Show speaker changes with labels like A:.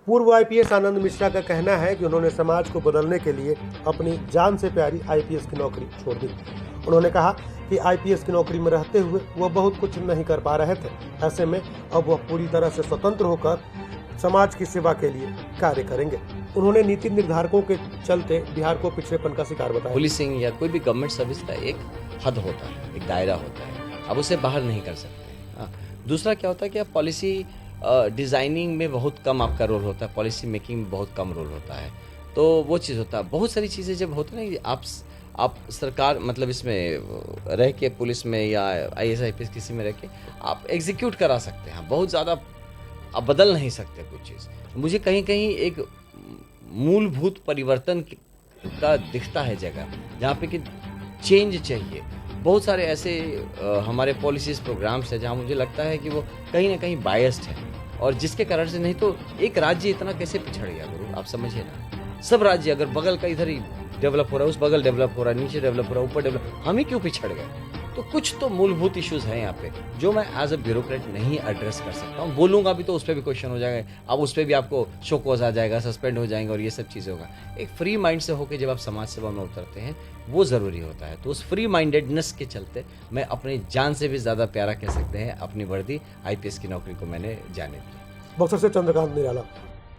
A: पूर्व आईपीएस आनंद मिश्रा का कहना है कि उन्होंने समाज को बदलने के लिए अपनी जान से प्यारी आईपीएस की नौकरी छोड़ दी। उन्होंने कहा कि आईपीएस की नौकरी में रहते हुए वह बहुत कुछ नहीं कर पा रहे थे। ऐसे में अब वह पूरी तरह से स्वतंत्र होकर समाज की सेवा के लिए कार्य करेंगे। उन्होंने नीति निर्धारकों के चलते बिहार को पिछड़ेपन का शिकार बताया।
B: पुलिसिंग या कोई भी गवर्नमेंट सर्विस का एक हद होता है, एक दायरा होता है, अब उसे बाहर नहीं कर सकते। हाँ। दूसरा क्या होता है कि आप पॉलिसी डिज़ाइनिंग में बहुत कम आपका रोल होता है, पॉलिसी मेकिंग में बहुत कम रोल होता है, तो वो चीज़ होता है। बहुत सारी चीज़ें जब होती है ना, आप सरकार मतलब इसमें रह के पुलिस में या आईएएस आईपीएस किसी में रह के आप एग्जीक्यूट करा सकते हैं, बहुत ज़्यादा आप बदल नहीं सकते कुछ चीज़। मुझे कहीं कहीं एक मूलभूत परिवर्तन का दिखता है जगह जहाँ पे कि चेंज चाहिए। बहुत सारे ऐसे हमारे पॉलिसीज़ प्रोग्राम्स हैं जहाँ मुझे लगता है कि वो कहीं ना कहीं बायस्ड है, और जिसके कारण से नहीं तो एक राज्य इतना कैसे पिछड़ गया गुरु, आप समझिए ना। सब राज्य अगर बगल का इधर ही डेवलप हो रहा है, उस बगल डेवलप हो रहा है, नीचे डेवलप हो रहा है, ऊपर डेवलप, हम ही क्यों पिछड़ गए? तो कुछ तो मूलभूत इश्यूज़ हैं यहाँ पे जो मैं एज अ ब्यूरोक्रेट नहीं एड्रेस कर सकता हूँ। बोलूँगा भी तो उस पर भी क्वेश्चन हो जाएगा, अब उस पर भी आपको शो कॉज आ जाएगा, सस्पेंड हो जाएंगे और ये सब चीज़ें होगा। एक फ्री माइंड से होकर जब आप समाज सेवा में उतरते हैं वो ज़रूरी होता है। तो उस फ्री माइंडेडनेस के चलते मैं अपनी जान से भी ज़्यादा प्यारा कह सकते हैं अपनी वर्दी आईपीएस की नौकरी को मैंने जाने दी।
A: बक्सर से चंद्रकांत निराला।